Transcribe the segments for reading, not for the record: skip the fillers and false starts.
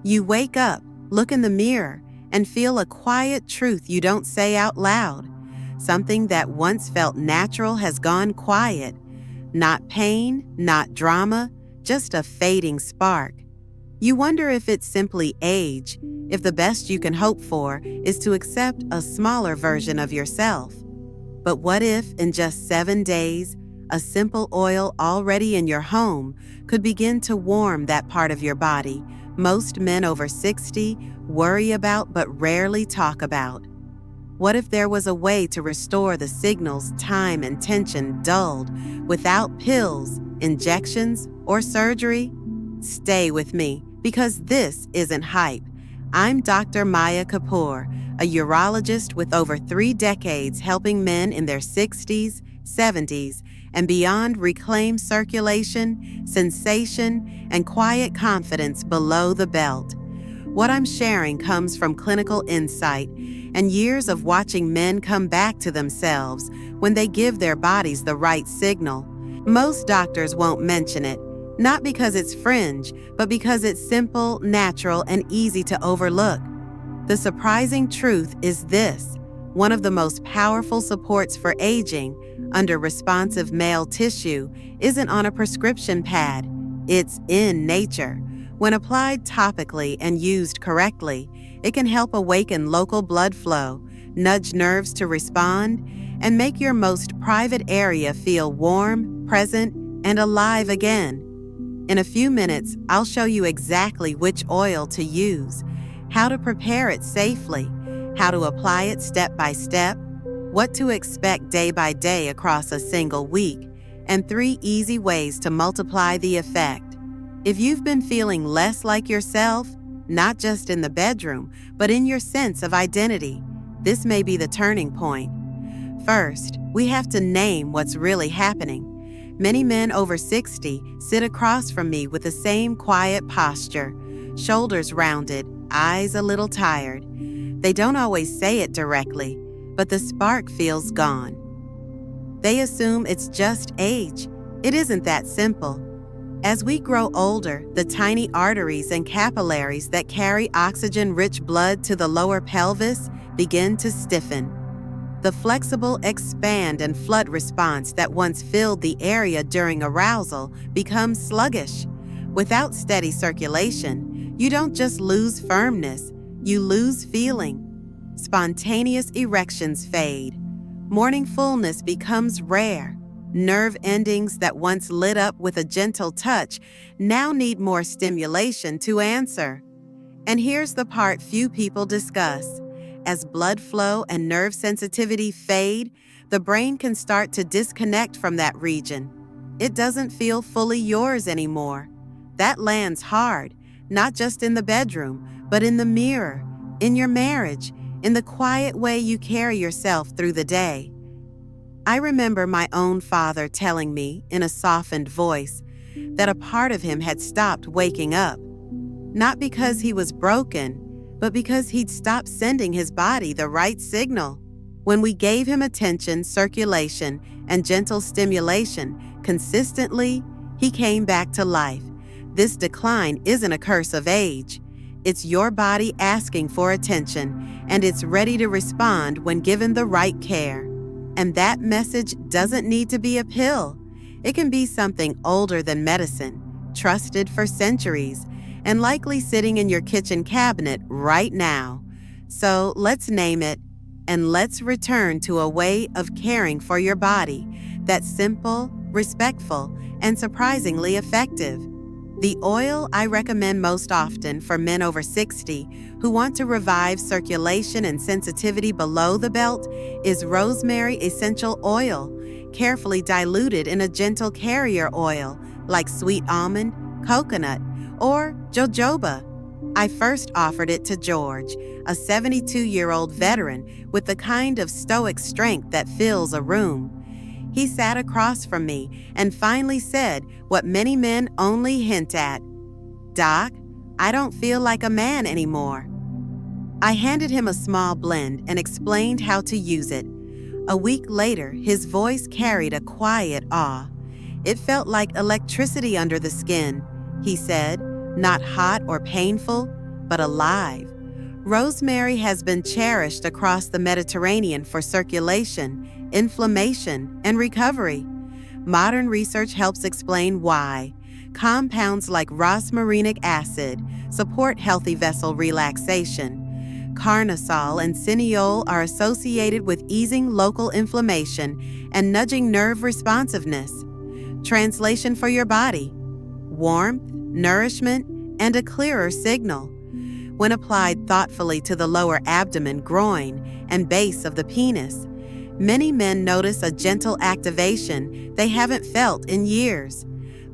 You wake up, look in the mirror, and feel a quiet truth you don't say out loud. Something that once felt natural has gone quiet. Not pain, not drama, just a fading spark. You wonder if it's simply age, if the best you can hope for is to accept a smaller version of yourself. But what if, in just 7 days, a simple oil already in your home could begin to warm that part of your body most men over 60 worry about but rarely talk about? What if there was a way to restore the signals time and tension dulled without pills, injections, or surgery? Stay with me, because this isn't hype. I'm Dr. Maya Kapoor, a urologist with over 3 decades helping men in their 60s, 70s, and beyond reclaim circulation, sensation, and quiet confidence below the belt. What I'm sharing comes from clinical insight and years of watching men come back to themselves when they give their bodies the right signal. Most doctors won't mention it, not because it's fringe, but because it's simple, natural, and easy to overlook. The surprising truth is this: one of the most powerful supports for aging, under responsive male tissue, isn't on a prescription pad. It's in nature. When applied topically and used correctly, it can help awaken local blood flow, nudge nerves to respond, and make your most private area feel warm, present, and alive again. In a few minutes, I'll show you exactly which oil to use, how to prepare it safely, how to apply it step by step, what to expect day by day across a single week, and 3 easy ways to multiply the effect. If you've been feeling less like yourself, not just in the bedroom, but in your sense of identity, this may be the turning point. First, we have to name what's really happening. Many men over 60 sit across from me with the same quiet posture, shoulders rounded, eyes a little tired. They don't always say it directly, but the spark feels gone. They assume it's just age. It isn't that simple. As we grow older, the tiny arteries and capillaries that carry oxygen-rich blood to the lower pelvis begin to stiffen. The flexible expand and flood response that once filled the area during arousal becomes sluggish. Without steady circulation, you don't just lose firmness, you lose feeling. Spontaneous erections fade. Morning fullness becomes rare. Nerve endings that once lit up with a gentle touch now need more stimulation to answer. And here's the part few people discuss. As blood flow and nerve sensitivity fade, the brain can start to disconnect from that region. It doesn't feel fully yours anymore. That lands hard, not just in the bedroom, but in the mirror, in your marriage, in the quiet way you carry yourself through the day. I remember my own father telling me, in a softened voice, that a part of him had stopped waking up. Not because he was broken, but because he'd stopped sending his body the right signal. When we gave him attention, circulation, and gentle stimulation consistently, he came back to life. This decline isn't a curse of age. It's your body asking for attention, and it's ready to respond when given the right care. And that message doesn't need to be a pill. It can be something older than medicine, trusted for centuries, and likely sitting in your kitchen cabinet right now. So let's name it, and let's return to a way of caring for your body that's simple, respectful, and surprisingly effective. The oil I recommend most often for men over 60 who want to revive circulation and sensitivity below the belt is rosemary essential oil, carefully diluted in a gentle carrier oil like sweet almond, coconut, or jojoba. I first offered it to George, a 72-year-old veteran with the kind of stoic strength that fills a room. He sat across from me and finally said what many men only hint at. "Doc, I don't feel like a man anymore." I handed him a small blend and explained how to use it. A week later, his voice carried a quiet awe. "It felt like electricity under the skin," he said, "not hot or painful, but alive. Rosemary has been cherished across the Mediterranean for circulation, inflammation, and recovery. Modern research helps explain why. Compounds like rosmarinic acid support healthy vessel relaxation. Carnosol and cineole are associated with easing local inflammation and nudging nerve responsiveness. Translation for your body: warmth, nourishment, and a clearer signal. When applied thoughtfully to the lower abdomen, groin, and base of the penis, many men notice a gentle activation they haven't felt in years.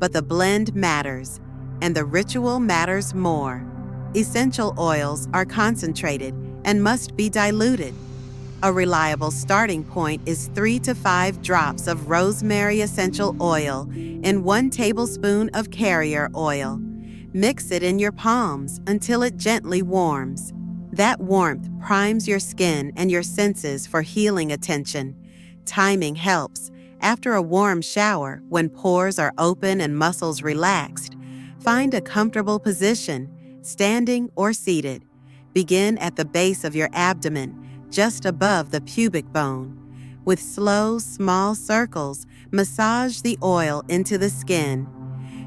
But the blend matters, and the ritual matters more. Essential oils are concentrated and must be diluted. A reliable starting point is 3 to 5 drops of rosemary essential oil in 1 tablespoon of carrier oil. Mix it in your palms until it gently warms. That warmth primes your skin and your senses for healing attention. Timing helps. After a warm shower, when pores are open and muscles relaxed, find a comfortable position, standing or seated. Begin at the base of your abdomen, just above the pubic bone. With slow, small circles, massage the oil into the skin.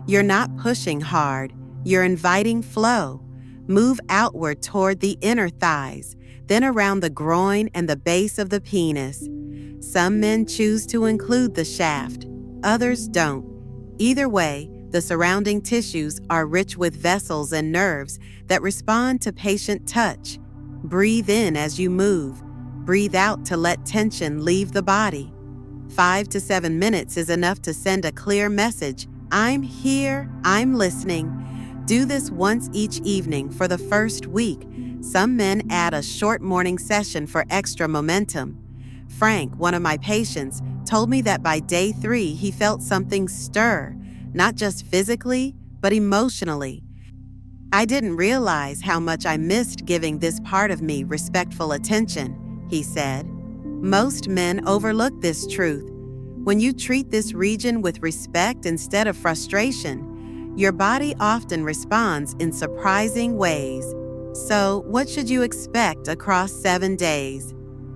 You're not pushing hard, you're inviting flow. Move outward toward the inner thighs, then around the groin and the base of the penis. Some men choose to include the shaft, others don't. Either way, the surrounding tissues are rich with vessels and nerves that respond to patient touch. Breathe in as you move. Breathe out to let tension leave the body. 5 to 7 minutes is enough to send a clear message. I'm here, I'm listening. Do this once each evening for the first week. Some men add a short morning session for extra momentum. Frank, one of my patients, told me that by day 3 he felt something stir, not just physically, but emotionally. I didn't realize how much I missed giving this part of me respectful attention, he said. Most men overlook this truth. When you treat this region with respect instead of frustration, your body often responds in surprising ways. So, what should you expect across 7 days?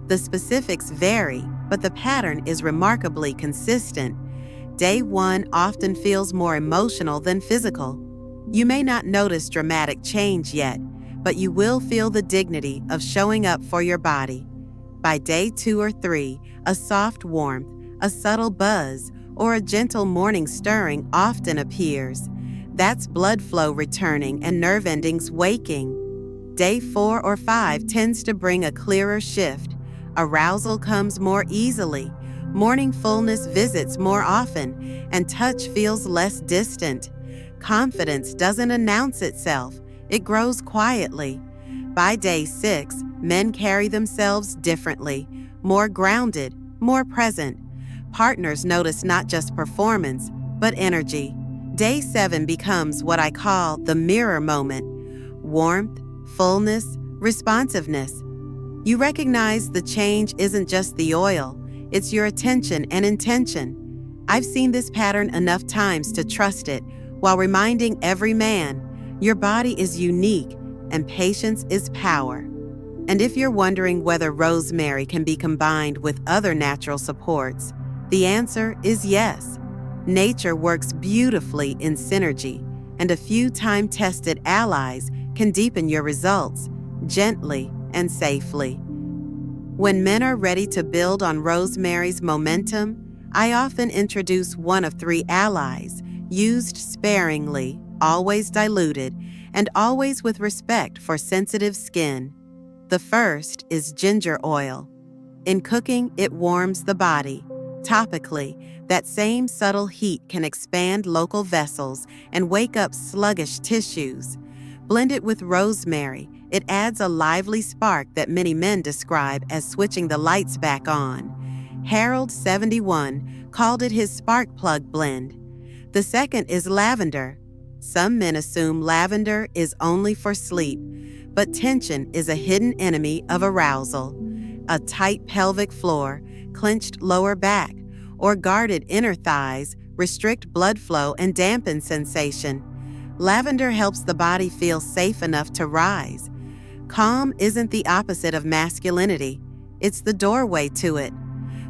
The specifics vary, but the pattern is remarkably consistent. Day 1 often feels more emotional than physical. You may not notice dramatic change yet, but you will feel the dignity of showing up for your body. By day 2 or 3, a soft warmth, a subtle buzz, or a gentle morning stirring often appears. That's blood flow returning and nerve endings waking. Day 4 or 5 tends to bring a clearer shift. Arousal comes more easily, morning fullness visits more often, and touch feels less distant. Confidence doesn't announce itself, it grows quietly. By day 6, men carry themselves differently, more grounded, more present. Partners notice not just performance, but energy. Day 7 becomes what I call the mirror moment. Warmth, fullness, responsiveness. You recognize the change isn't just the oil, it's your attention and intention. I've seen this pattern enough times to trust it, while reminding every man, your body is unique and patience is power. And if you're wondering whether rosemary can be combined with other natural supports, the answer is yes. Nature works beautifully in synergy, and a few time-tested allies can deepen your results, gently and safely. When men are ready to build on rosemary's momentum, I often introduce one of 3 allies, used sparingly, always diluted, and always with respect for sensitive skin. The first is ginger oil. In cooking, it warms the body. Topically, that same subtle heat can expand local vessels and wake up sluggish tissues. Blend it with rosemary. It adds a lively spark that many men describe as switching the lights back on. Harold, 71, called it his spark plug blend. The second is lavender. Some men assume lavender is only for sleep, but tension is a hidden enemy of arousal. A tight pelvic floor, clenched lower back, or guarded inner thighs restrict blood flow and dampen sensation. Lavender helps the body feel safe enough to rise. Calm isn't the opposite of masculinity, it's the doorway to it.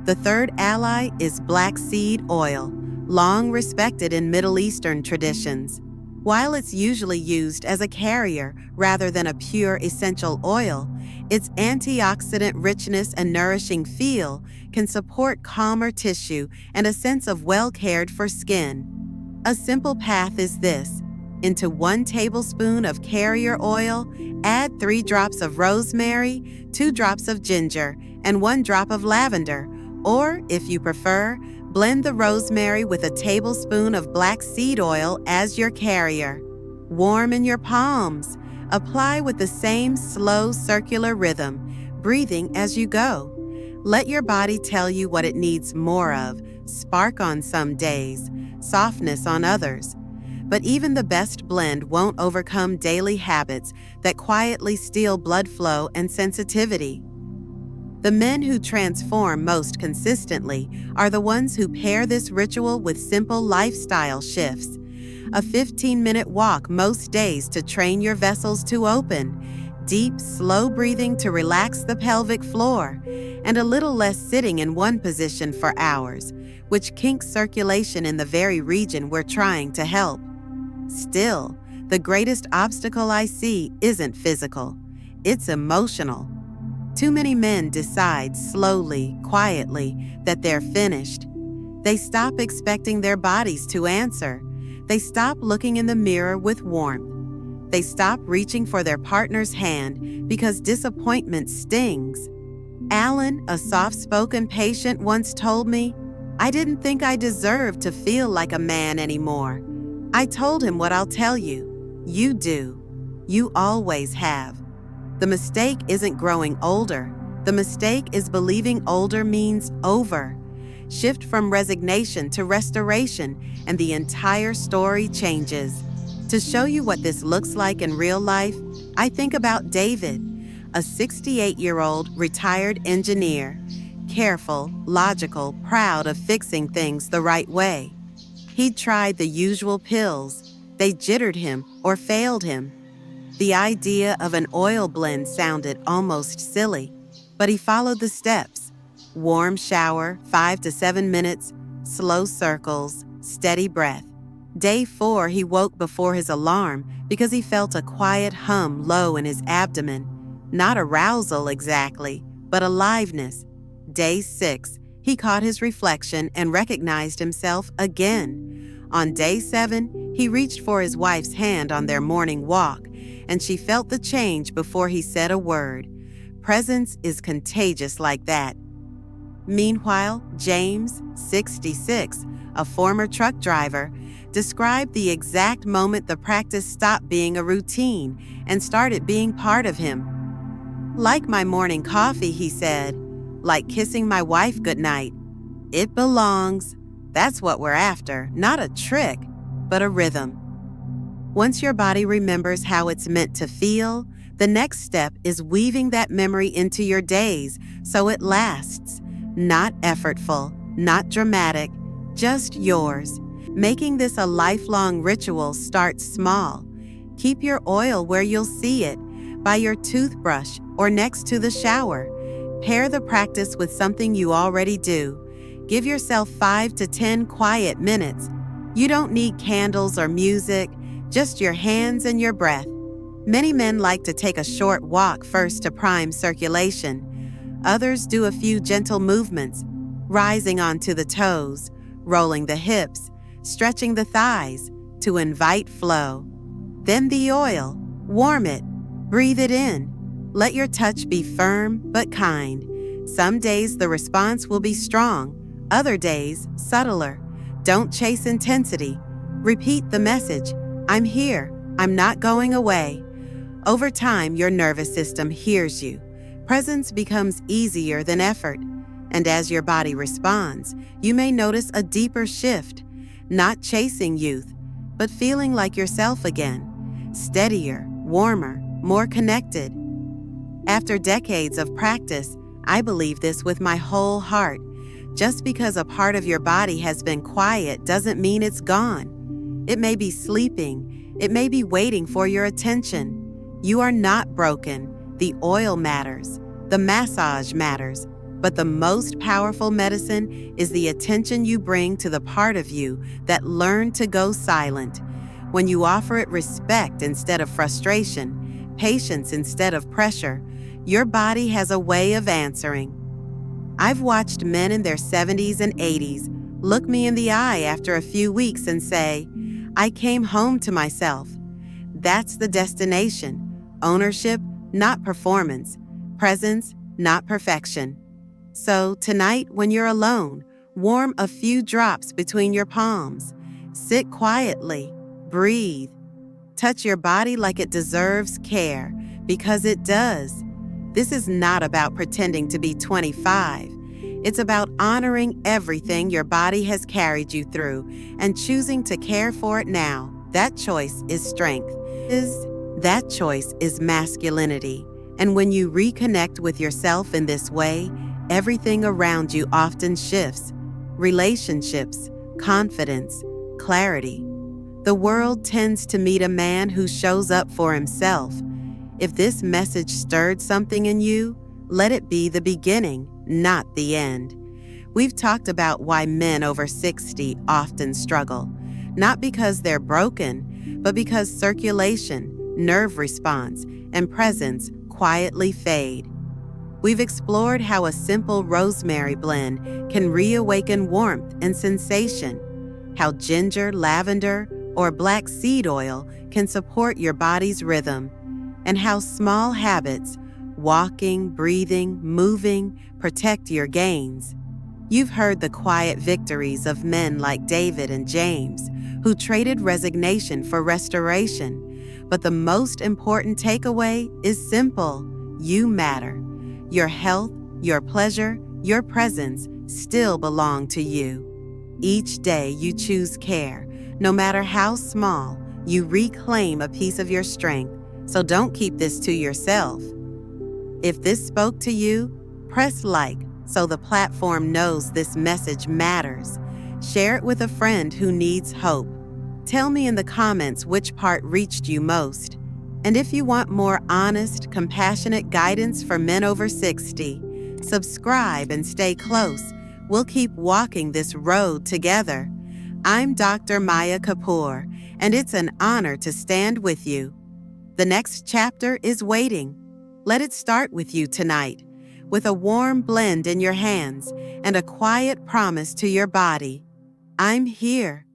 The third ally is black seed oil, long respected in Middle Eastern traditions. While it's usually used as a carrier rather than a pure essential oil, its antioxidant richness and nourishing feel can support calmer tissue and a sense of well-cared-for skin. A simple path is this. Into 1 tablespoon of carrier oil, add 3 drops of rosemary, 2 drops of ginger, and 1 drop of lavender. Or, if you prefer, blend the rosemary with a tablespoon of black seed oil as your carrier. Warm in your palms. Apply with the same slow circular rhythm, breathing as you go. Let your body tell you what it needs more of, spark on some days, softness on others. But even the best blend won't overcome daily habits that quietly steal blood flow and sensitivity. The men who transform most consistently are the ones who pair this ritual with simple lifestyle shifts. A 15-minute walk most days to train your vessels to open, deep, slow breathing to relax the pelvic floor, and a little less sitting in one position for hours, which kinks circulation in the very region we're trying to help. Still, the greatest obstacle I see isn't physical, it's emotional. Too many men decide slowly, quietly, that they're finished. They stop expecting their bodies to answer. They stop looking in the mirror with warmth. They stop reaching for their partner's hand because disappointment stings. Alan, a soft-spoken patient, once told me, "I didn't think I deserved to feel like a man anymore." I told him what I'll tell you. You do. You always have. The mistake isn't growing older. The mistake is believing older means over. Shift from resignation to restoration, and the entire story changes. To show you what this looks like in real life, I think about David, a 68-year-old retired engineer, careful, logical, proud of fixing things the right way. He'd tried the usual pills. They jittered him or failed him. The idea of an oil blend sounded almost silly, but he followed the steps. Warm shower, 5 to 7 minutes, slow circles, steady breath. Day 4, he woke before his alarm because he felt a quiet hum low in his abdomen. Not arousal exactly, but aliveness. Day 6, he caught his reflection and recognized himself again. On day 7, he reached for his wife's hand on their morning walk, and she felt the change before he said a word. Presence is contagious like that. Meanwhile, James, 66, a former truck driver, described the exact moment the practice stopped being a routine and started being part of him. "Like my morning coffee," he said, "like kissing my wife goodnight. It belongs. That's what we're after, not a trick, but a rhythm." Once your body remembers how it's meant to feel, the next step is weaving that memory into your days so it lasts. Not effortful, not dramatic, just yours. Making this a lifelong ritual starts small. Keep your oil where you'll see it, by your toothbrush or next to the shower. Pair the practice with something you already do. Give yourself 5 to 10 quiet minutes. You don't need candles or music, just your hands and your breath. Many men like to take a short walk first to prime circulation. Others do a few gentle movements, rising onto the toes, rolling the hips, stretching the thighs to invite flow. Then the oil. Warm it. Breathe it in. Let your touch be firm but kind. Some days the response will be strong, other days subtler. Don't chase intensity. Repeat the message. I'm here. I'm not going away. Over time, your nervous system hears you. Presence becomes easier than effort. And as your body responds, you may notice a deeper shift. Not chasing youth, but feeling like yourself again. Steadier, warmer, more connected. After decades of practice, I believe this with my whole heart. Just because a part of your body has been quiet doesn't mean it's gone. It may be sleeping, It may be waiting for your attention. You are not broken. The oil matters. The massage matters. But the most powerful medicine is the attention you bring to the part of you that learned to go silent. When you offer it respect instead of frustration, patience instead of pressure, your body has a way of answering. I've watched men in their 70s and 80s look me in the eye after a few weeks and say, "I came home to myself." That's the destination. Ownership, not performance. Presence, not perfection. So tonight, when you're alone, warm a few drops between your palms. Sit quietly. Breathe. Touch your body like it deserves care, because it does. This is not about pretending to be 25. It's about honoring everything your body has carried you through and choosing to care for it now. That choice is strength. That choice is masculinity. And when you reconnect with yourself in this way, everything around you often shifts. Relationships, confidence, clarity. The world tends to meet a man who shows up for himself. If this message stirred something in you, let it be the beginning, not the end. We've talked about why men over 60 often struggle, not because they're broken, but because circulation, nerve response, and presence quietly fade. We've explored how a simple rosemary blend can reawaken warmth and sensation, how ginger, lavender, or black seed oil can support your body's rhythm, and how small habits, walking, breathing, moving, protect your gains. You've heard the quiet victories of men like David and James, who traded resignation for restoration. But the most important takeaway is simple. You matter. Your health, your pleasure, your presence still belong to you. Each day you choose care. No matter how small, you reclaim a piece of your strength. So don't keep this to yourself. If this spoke to you, press like so the platform knows this message matters. Share it with a friend who needs hope. Tell me in the comments which part reached you most. And if you want more honest, compassionate guidance for men over 60, subscribe and stay close. We'll keep walking this road together. I'm Dr. Maya Kapoor, and it's an honor to stand with you. The next chapter is waiting. Let it start with you tonight, with a warm blend in your hands and a quiet promise to your body. I'm here.